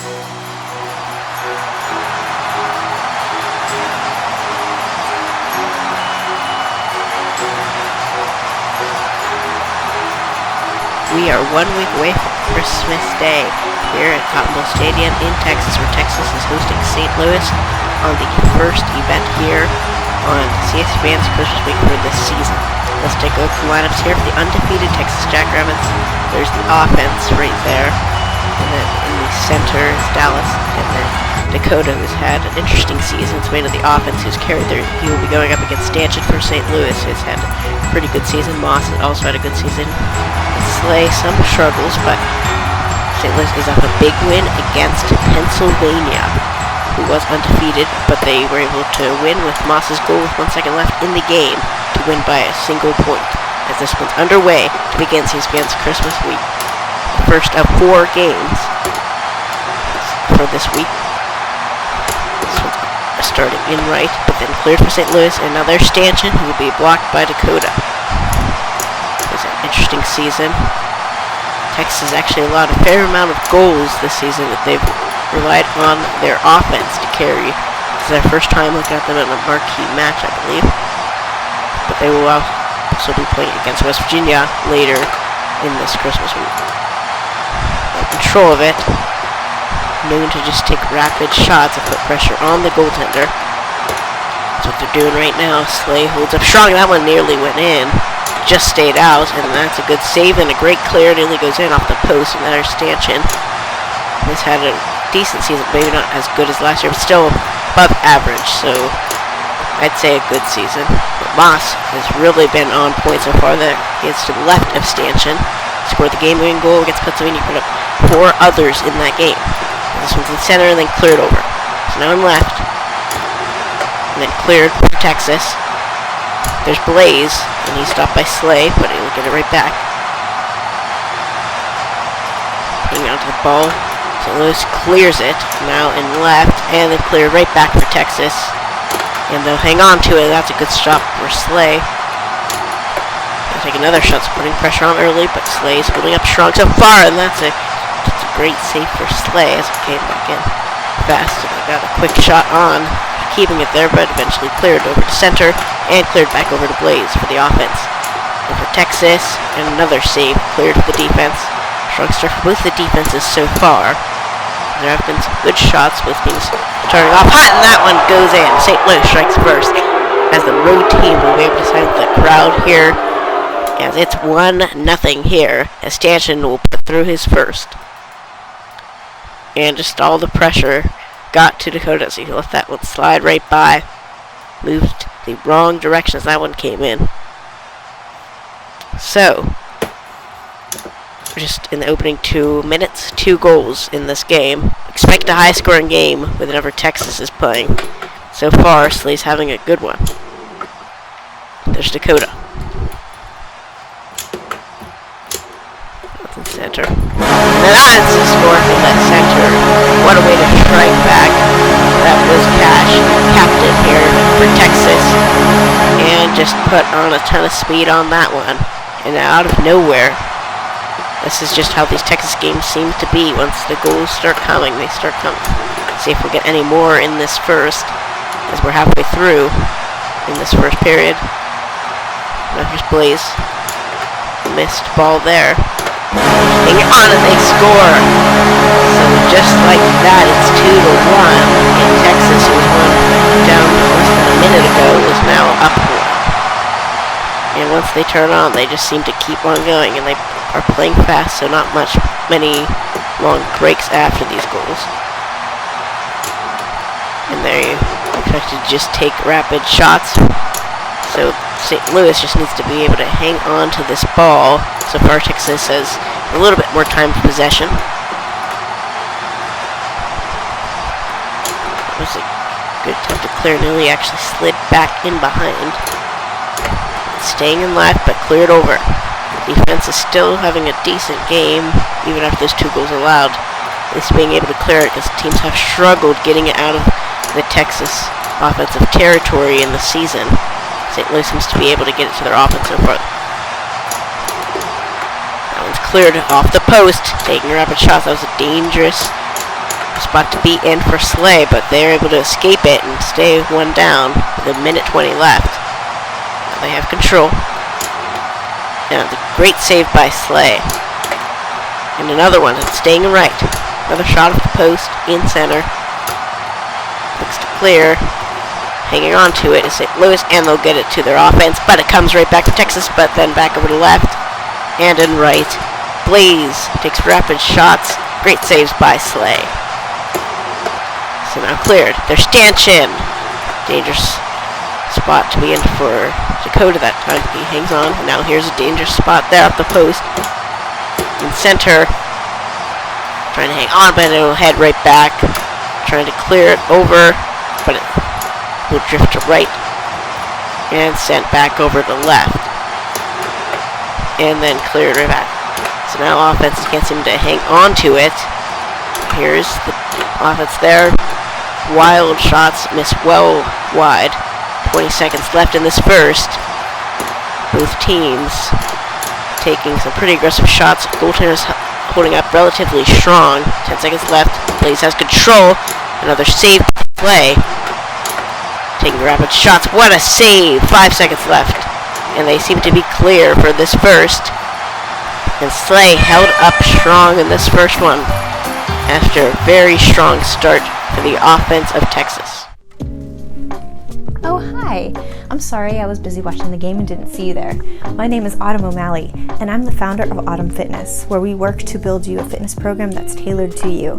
We are 1 week away from Christmas Day here at Cotton Bowl Stadium in Texas, where Texas is hosting St. Louis on the first event here on CSBN's Christmas week for this season. Let's take a look at the lineups here for the undefeated Texas Jackrabbits. There's the offense right there, and then in the center is Dallas, and then Dakota, who's had an interesting season. It's made of the offense who's carried their. He will be going up against Stanchion for St. Louis, who's had a pretty good season. Moss has also had a good season. Slay some struggles, but St. Louis is up a big win against Pennsylvania, who was undefeated, but they were able to win with Moss's goal with 1 second left in the game to win by a single point. As this one's underway to begin CSBN's Christmas week, the first of 4 games for this week. This one's starting in right, but then cleared for St. Louis, and now there's Stanchion, who will be blocked by Dakota. Interesting season. Texas has actually allowed a fair amount of goals this season that they've relied on their offense to carry. This is their first time looking at them in a marquee match, I believe. But they will also be playing against West Virginia later in this Christmas week. They have control of it, known to just take rapid shots and put pressure on the goaltender. That's what they're doing right now. Slay holds up strong. That one nearly went in. Just stayed out, and that's a good save and a great clear. Nearly goes in off the post, and there's Stanchion. He's had a decent season, maybe not as good as last year, but still above average, so I'd say a good season. But Moss has really been on point so far. There he is to the left of Stanchion. Scored the game-winning goal against Pennsylvania, put up 4 others in that game. This one's in center and then cleared over. So now in left, and then cleared for Texas. There's Blaze, and he's stopped by Slay, but he'll get it right back. Hanging on to the ball. St. Louis clears it, now in left, and then cleared right back for Texas. And they'll hang on to it. That's a good stop for Slay. They'll take another shot, so putting pressure on early, but Slay's holding up strong so far, and that's a great save for Slay as it came back in fast. And they got a quick shot on, keeping it there, but eventually cleared over to center and cleared back over to Blaze for the offense. And for Texas, and another save cleared for the defense. Strong start for both the defenses so far. There have been some good shots, both teams starting off hot, and that one goes in. St. Louis strikes first, as the road team will be able to silence the crowd here, as it's 1-0 here, as Stanchion will put through his first. And just all the pressure got to Dakota, so he let that one slide right by. Moved the wrong direction as that one came in. So, just in the opening 2 minutes, 2 goals in this game. Expect a high-scoring game whenever Texas is playing. So far, Slay's having a good one. There's Dakota. That's in center. And that's a score from that center. What a way to strike back. That was Cash, captain here for Texas. And just put on a ton of speed on that one. And out of nowhere, this is just how these Texas games seem to be. Once the goals start coming, they start coming. Let's see if we'll get any more in this first, as we're halfway through in this first period. Now here's Blaze. Missed ball there. Hang on and they score. So just like that, it's 2-1. And Texas, who was one down less than a minute ago, is now up 1. And once they turn on, they just seem to keep on going, and they are playing fast, so not many long breaks after these goals. And they expect to just take rapid shots. So St. Louis just needs to be able to hang on to this ball. So far, Texas has a little bit more time for possession. That was a good attempt to clear. Nearly actually slid back in behind. Staying in left, but cleared over. Defense is still having a decent game, even after those 2 goals allowed. At least being able to clear it, because teams have struggled getting it out of the Texas offensive territory in the season. St. Louis seems to be able to get it to their offense so far. That one's cleared off the post, taking rapid shots. That was a dangerous spot to be in for Slay, but they're able to escape it and stay one down with a minute 20 left. Now they have control. Now the great save by Slay. And another one, it's staying right. Another shot off the post, in center. Looks to clear. Hanging on to it is St. Louis, and they'll get it to their offense, but it comes right back to Texas, but then back over to left. And in right. Blaze takes rapid shots. Great saves by Slay. So now cleared. There's Stanchion. Dangerous spot to be in for Dakota that time. He hangs on. And now here's a dangerous spot there off the post. In center. Trying to hang on, but it'll head right back. Trying to clear it over, but it will drift to right. And sent back over to left. And then cleared right back. So now offense can't seem to hang on to it. Here's the offense there. Wild shots miss well wide. 20 seconds left in this first. Both teams taking some pretty aggressive shots. Goaltenders holding up relatively strong. 10 seconds left. Blaze has control. Another save play. Taking rapid shots. What a save! 5 seconds left. And they seem to be clear for this first. And Slay held up strong in this first one after a very strong start for the offense of Texas. Oh, hi. I'm sorry I was busy watching the game and didn't see you there. My name is Autumn O'Malley, and I'm the founder of Autumn Fitness, where we work to build you a fitness program that's tailored to you.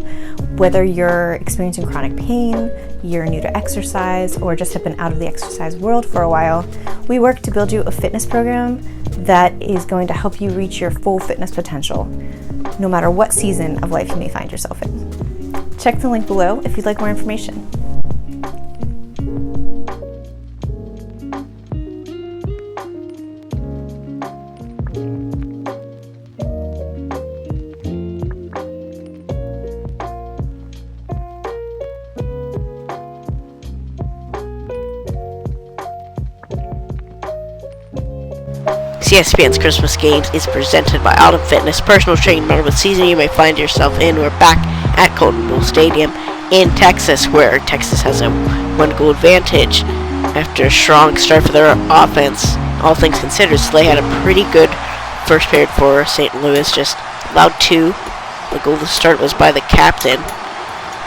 Whether you're experiencing chronic pain, you're new to exercise, or just have been out of the exercise world for a while, we work to build you a fitness program that is going to help you reach your full fitness potential, no matter what season of life you may find yourself in. Check the link below if you'd like more information. ESPN's Christmas Games is presented by Autumn Fitness, personal training, no matter what season you may find yourself in. We're back at Golden Bowl Stadium in Texas, where Texas has a 1-goal advantage after a strong start for their offense. All things considered, Slay had a pretty good first period for St. Louis, just allowed 2. The goal to start was by the captain,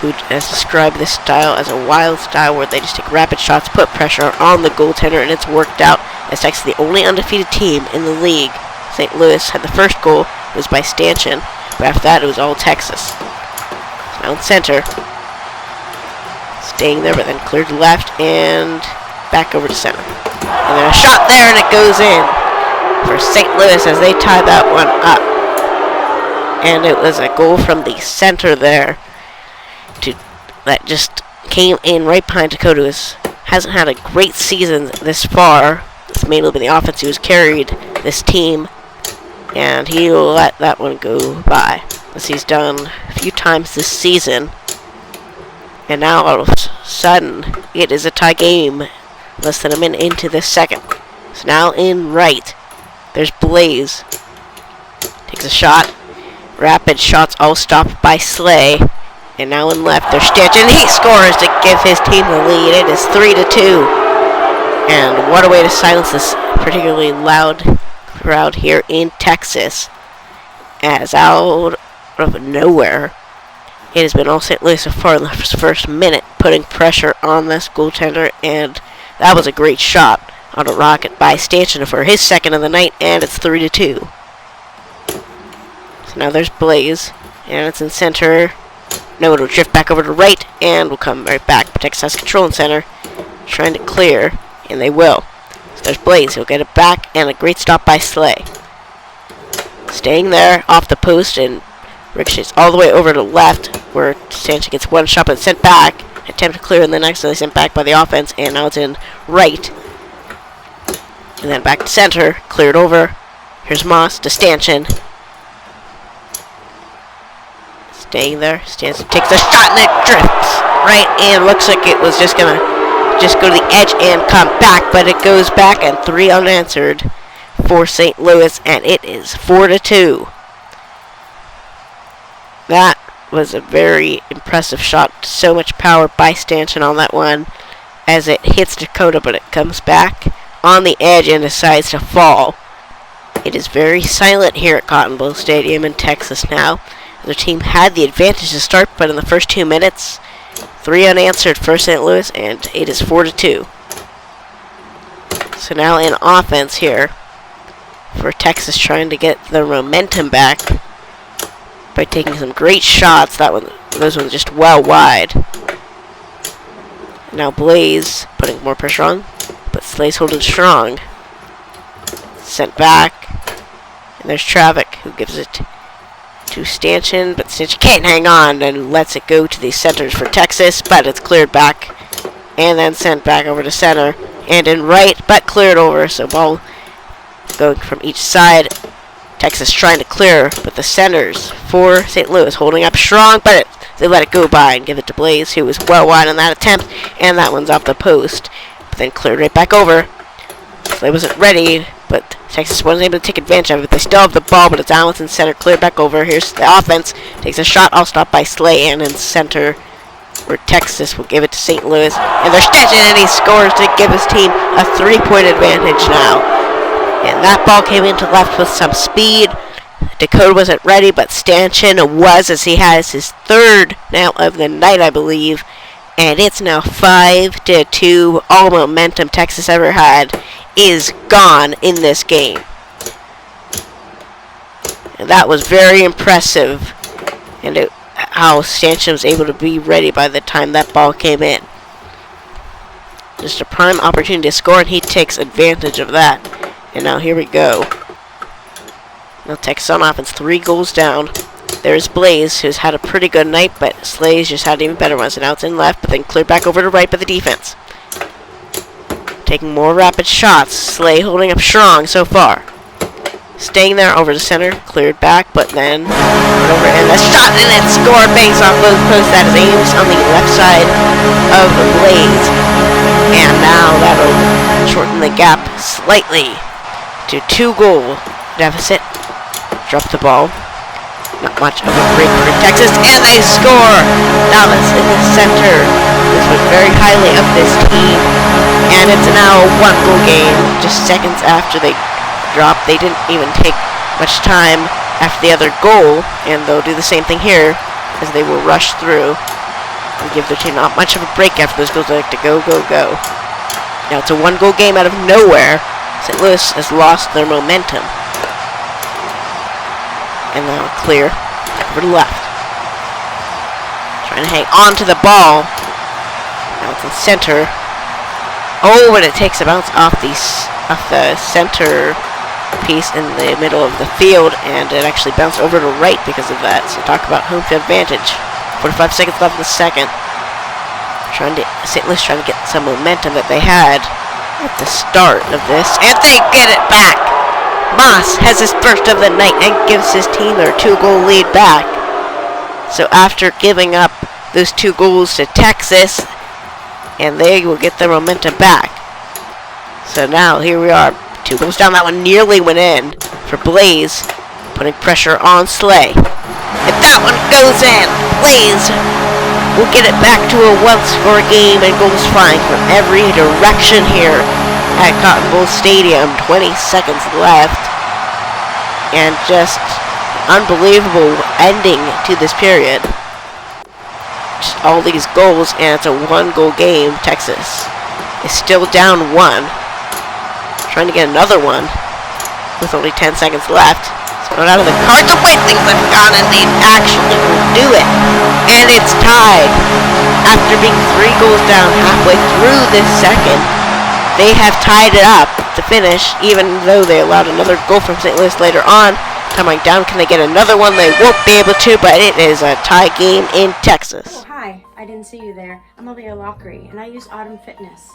who has described this style as a wild style where they just take rapid shots, put pressure on the goaltender, and it's worked out. As Texas is the only undefeated team in the league. St. Louis had the first goal, it was by Stanchion, but after that it was all Texas. So now in center. Staying there, but then cleared to left and back over to center. And then a shot there, and it goes in for St. Louis as they tie that one up. And it was a goal from the center there that just came in right behind Dakota, who hasn't had a great season this far. It's mainly been the offense who has carried this team, and he'll let that one go by, as he's done a few times this season. And now all of a sudden, it is a tie game, less than a minute into this second. So now in right, there's Blaze. Takes a shot. Rapid shots all stopped by Slay. And now in left, there's Stanchion, and he scores to give his team the lead. It is 3-2. And what a way to silence this particularly loud crowd here in Texas. As out of nowhere, it has been all St. Louis so far in the first minute, putting pressure on this goaltender. And that was a great shot on a rocket by Stanchion for his second of the night, and it's 3-2. So now there's Blaze, and it's in center. No, it'll drift back over to right, and will come right back. But Texas has control in center, trying to clear, and they will. So there's Blaze, he'll get it back, and a great stop by Slay. Staying there, off the post, and ricochets all the way over to left, where Stanchion gets one shot, but sent back. Attempt to clear, and then accidentally sent back by the offense, and now it's in right. And then back to center, cleared over. Here's Moss to Stanchion. Staying there, Stanchion takes a shot, and it drifts right in. Looks like it was just gonna go to the edge and come back, but it goes back, and 3 unanswered for St. Louis, and it is 4-2. That was a very impressive shot. So much power by Stanchion on that one as it hits Dakota, but it comes back on the edge and decides to fall. It is very silent here at Cotton Bowl Stadium in Texas now. The team had the advantage to start, but in the first 2 minutes, 3 unanswered for St. Louis, and it is 4-2. So now in offense here for Texas, trying to get their momentum back by taking some great shots. Those ones just well wide. Now Blaze putting more pressure on, but Slay's holding strong. Sent back, and there's Travick who gives it to Stanchion, but Stanchion can't hang on and lets it go to the centers for Texas, but it's cleared back and then sent back over to center and in right, but cleared over. So ball going from each side. Texas trying to clear, but the centers for St. Louis holding up strong, but they let it go by and give it to Blaze, who was well wide on that attempt, and that one's off the post, but then cleared right back over. Slay wasn't ready, but Texas wasn't able to take advantage of it. They still have the ball, but it's Allen's in center, cleared back over. Here's the offense, takes a shot, all stopped by Slay, and in center, where Texas will give it to St. Louis, and they're Stanchion, and he scores to give his team a 3-point advantage now. And that ball came into left with some speed. Dakota wasn't ready, but Stanchion was, as he has his third now of the night, I believe. And it's now 5-2. All momentum Texas ever had is gone in this game. And that was very impressive. And how Stanchion was able to be ready by the time that ball came in. Just a prime opportunity to score, and he takes advantage of that. And now here we go. Now Texas on offense, 3 goals down. There's Blaze, who's had a pretty good night, but Slay's just had even better ones. And now it's in left, but then cleared back over to right by the defense. Taking more rapid shots. Slay holding up strong so far. Staying there over the center, cleared back, but then over and a shot, and then score based off both posts. That is Ames on the left side of the Blaze. And now that'll shorten the gap slightly to 2-goal deficit. Drop the ball. Not much of a break for Texas, and they score! Dallas in the center. This was very highly of this team, and it's now a 1-goal game. Just seconds after they dropped, they didn't even take much time after the other goal, and they'll do the same thing here as they will rush through and give their team not much of a break after those goals. They like to go, go, go. Now it's a 1-goal game out of nowhere. St. Louis has lost their momentum. And now clear over to left. Trying to hang on to the ball. Now it's in center. Oh, but it takes a bounce off the center piece in the middle of the field, and it actually bounced over to right because of that. So talk about home field advantage. 45 seconds left in the second. St. Louis trying to get some momentum that they had at the start of this, and they get it back. Moss has his first of the night and gives his team their 2-goal lead back. So after giving up those 2 goals to Texas, and they will get their momentum back. So now here we are, 2 goals down. That one nearly went in for Blaze, putting pressure on Slay. If that one goes in, Blaze will get it back to a 1-score game, and goals flying from every direction here at Cotton Bowl Stadium. 20 seconds left, and just unbelievable ending to this period. Just all these goals, and it's a 1-goal game. Texas is still down 1, trying to get another one with only 10 seconds left. It's going out of the card. The way things have gone, and they actually will do it, and it's tied. After being 3 goals down halfway through this second, they have tied it up to finish, even though they allowed another goal from St. Louis later on. Coming down, can they get another one? They won't be able to, but it is a tie game in Texas. Oh, hi. I didn't see you there. I'm Alia Lockery, and I use Autumn Fitness.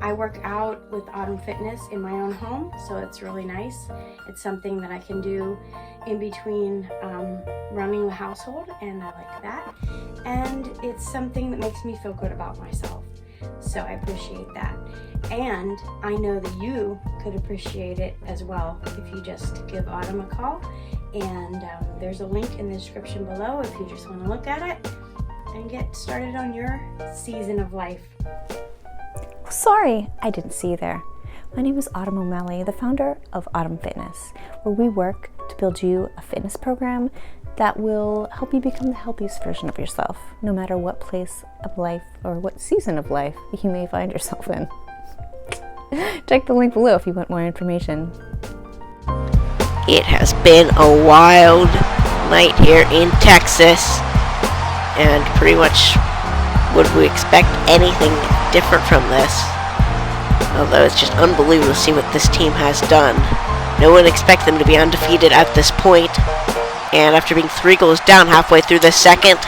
I work out with Autumn Fitness in my own home, so it's really nice. It's something that I can do in between running the household, and I like that. And it's something that makes me feel good about myself. So I appreciate that. And I know that you could appreciate it as well if you just give Autumn a call And there's a link in the description below if you just want to look at it and get started on your season of life. Sorry, I didn't see you there. My name is Autumn O'Malley, the founder of Autumn Fitness, where we work to build you a fitness program that will help you become the healthiest version of yourself, no matter what place of life or what season of life you may find yourself in. Check the link below if you want more information. It has been a wild night here in Texas, and pretty much would we expect anything different from this? Although it's just unbelievable to see what this team has done. No one expected them to be undefeated at this point, and after being 3 goals down halfway through the second,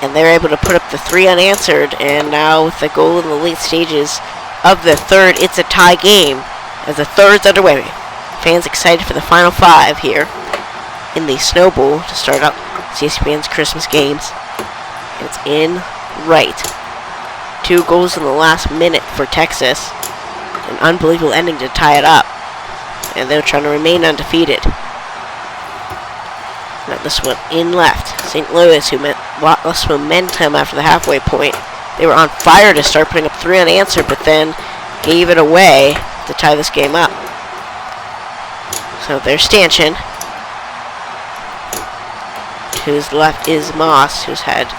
and they're able to put up the 3 unanswered, and now with the goal in the late stages of the third, it's a tie game as the third's underway. Fans excited for the final 5 here in the Snow Bowl to start out CSPN's Christmas games. It's in right. 2 goals in the last minute for Texas. An unbelievable ending to tie it up. And they're trying to remain undefeated. Now this one in left. St. Louis, who lost momentum after the halfway point. They were on fire to start putting up 3 unanswered, but then gave it away to tie this game up. So there's Stanchion. To his left is Moss, who's had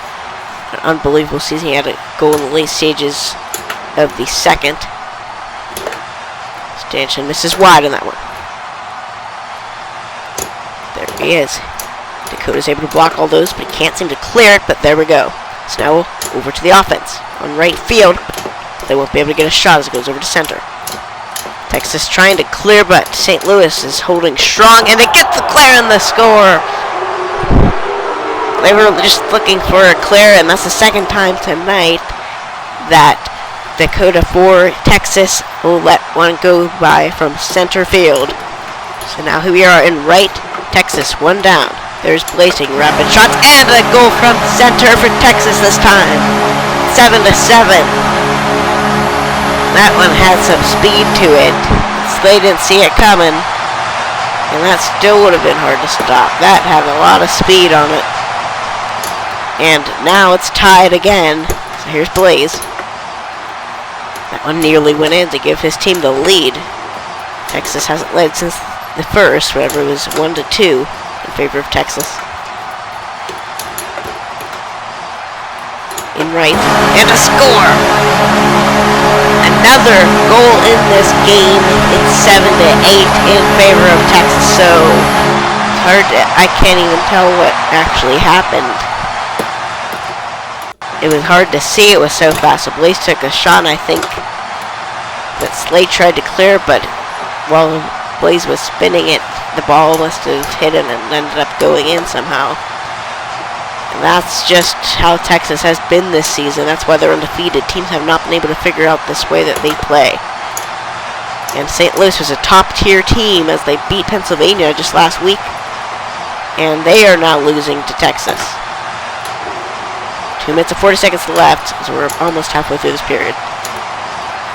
an unbelievable season. He had a goal in the late stages of the second. Stanchion misses wide on that one. There he is. Dakota's able to block all those, but he can't seem to clear it, but there we go. So now over to the offense. On right field, they won't be able to get a shot as it goes over to center. Texas trying to clear, but St. Louis is holding strong, and they get the clear and the score. They were just looking for a clear, and that's the second time tonight that Dakota for Texas will let one go by from center field. So now here we are in right. Texas, 1 down. There's Blazing, rapid shots, and a goal from center for Texas this time. 7-7. That one had some speed to it. Slay didn't see it coming, and that still would have been hard to stop. That had a lot of speed on it. And now it's tied again. So here's Blaze. That one nearly went in to give his team the lead. Texas hasn't led since the first, whatever it was 1-2 in favor of Texas. In right, and a score! Another goal in this game. It's 7-8 in favor of Texas, so it's hard to, I can't even tell what actually happened. It was hard to see, it was so fast. So Blaze took a shot, and I think that Slade tried to clear, but while Blaze was spinning it, the ball must have hit him and ended up going in somehow. And that's just how Texas has been this season. That's why they're undefeated. Teams have not been able to figure out this way that they play. And St. Louis was a top-tier team as they beat Pennsylvania just last week. And they are now losing to Texas. 2 minutes and 40 seconds left, so we're almost halfway through this period.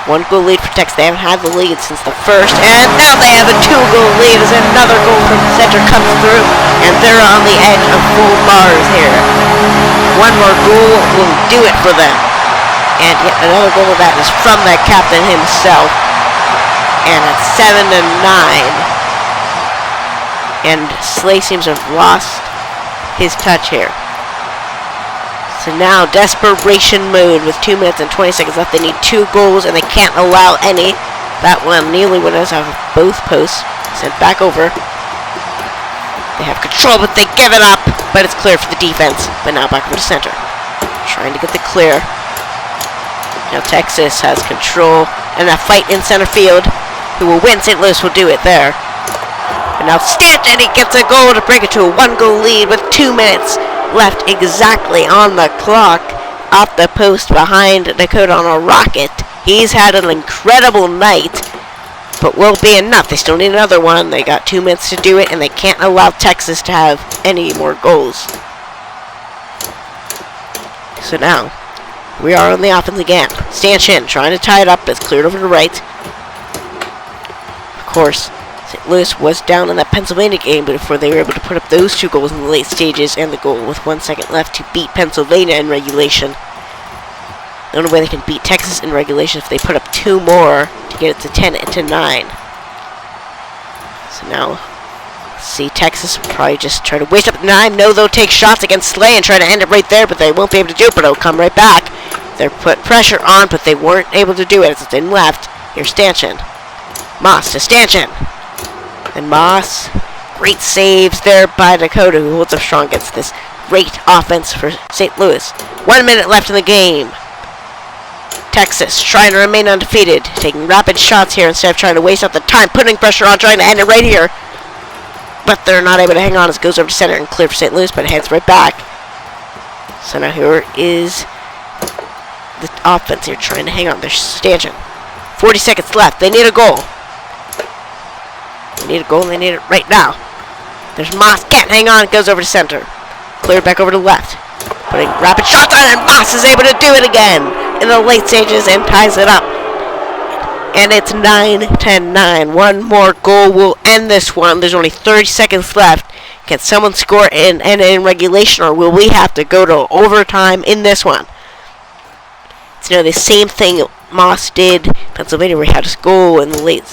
1 goal lead for Texas. They haven't had the lead since the first, and now they have a 2-goal lead as another goal from center comes through, and they're on the edge of full bars here. 1 more goal will do it for them. And yet another goal of that is from that captain himself. And it's 7-9. And Slay seems to have lost his touch here. So now, desperation mode with 2 minutes and 20 seconds left. They need 2 goals, and they can't allow any. That one nearly went out of both posts. Sent back over. They have control, but they give it up. But it's clear for the defense. But now back over to center. Trying to get the clear. Now Texas has control. And a fight in center field. Who will win? St. Louis will do it there. And now Stanton, he gets a goal to break it to a 1-goal lead with 2 minutes left exactly on the clock, off the post behind Dakota on a rocket. He's had an incredible night, but will be enough. They still need another one. They got 2 minutes to do it, and they can't allow Texas to have any more goals. So now, we are on the offense again. Stanchion trying to tie it up, but it's cleared over to right. Of course, St. Louis was down in that Pennsylvania game, but before they were able to put up those 2 goals in the late stages and the goal with 1 second left to beat Pennsylvania in regulation. The only way they can beat Texas in regulation is if they put up 2 more to get it to 10 and to 9. So now, see, Texas will probably just try to waste up 9. No, they'll take shots against Slay and try to end it right there, but they won't be able to do it, but it'll come right back. They're put pressure on, but they weren't able to do it. It's in left. Here's Stanchion. Moss to Stanchion. And Moss, great saves there by Dakota, who holds up strong against this great offense for St. Louis. 1 minute left in the game. Texas trying to remain undefeated, taking rapid shots here instead of trying to waste up the time, putting pressure on, trying to end it right here. But they're not able to hang on as it goes over to center and clear for St. Louis, but it heads right back. So now here is the offense here trying to hang on. There's Stanchion. 40 seconds left. They need a goal. They need a goal and they need it right now. There's Moss. Can't hang on. It goes over to center. Cleared back over to left. Putting rapid shots on, and Moss is able to do it again in the late stages and ties it up. And it's 9-10-9. One more goal will end this one. There's only 30 seconds left. Can someone score and end it in regulation, or will we have to go to overtime in this one? It's the same thing Moss did Pennsylvania, where he had his goal in the late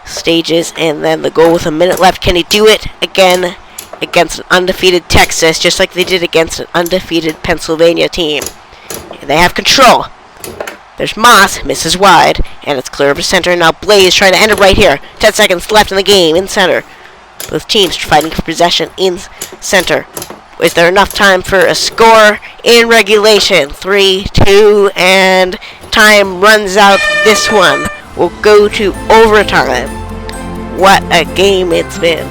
stages and then the goal with a minute left. Can he do it again against an undefeated Texas, just like they did against an undefeated Pennsylvania team? They have control. There's Moss, misses wide, and it's clear over center. Now Blaze trying to end it right here. 10 seconds left in the game, in center. Both teams fighting for possession in center. Is there enough time for a score in regulation? 3, 2, and time runs out. This one will go to overtime. What a game it's been.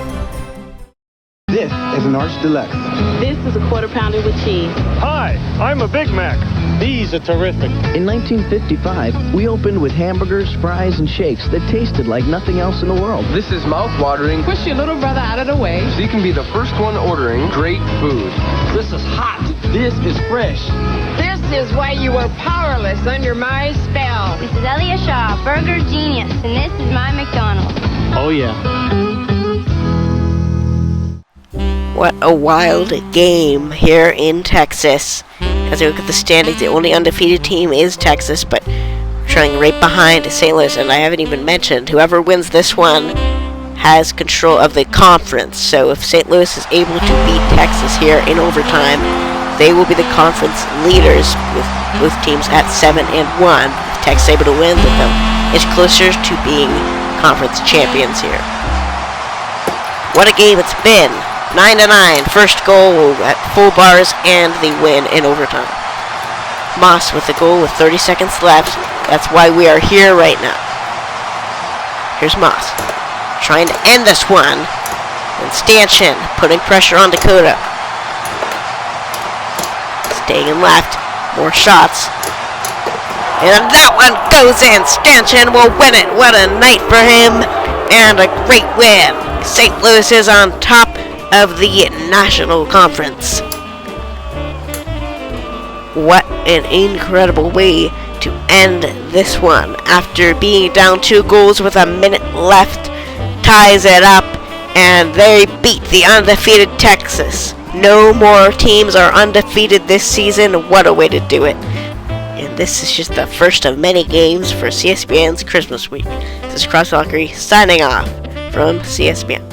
This is an Arch Deluxe. This is a quarter pounder with cheese. Hi, I'm a Big Mac. These are terrific. In 1955, we opened with hamburgers, fries, and shakes that tasted like nothing else in the world. This is mouth-watering. Push your little brother out of the way. So you can be the first one ordering great food. This is hot. This is fresh. This is why you were powerless under my spell. This is Elia Shaw, Burger Genius, and this is my McDonald's. Oh, yeah. What a wild game here in Texas. As we look at the standings, the only undefeated team is Texas, but trailing right behind St. Louis. And I haven't even mentioned, whoever wins this one has control of the conference. So if St. Louis is able to beat Texas here in overtime, they will be the conference leaders with both teams at 7-1. If Texas is able to win, with them, it's closer to being conference champions here. What a game it's been. 9-9, first goal at full bars and the win in overtime. Moss with the goal with 30 seconds left. That's why we are here right now. Here's Moss trying to end this one. And Stanchion putting pressure on Dakota. Staying in left. More shots. And that one goes in. Stanchion will win it. What a night for him. And a great win. St. Louis is on top of the National Conference. What an incredible way to end this one. After being down 2 goals with a minute left, ties it up, and they beat the undefeated Texas. No more teams are undefeated this season. What a way to do it. And this is just the first of many games for CSBN's Christmas week. This is SoulProdMusic signing off from CSBN.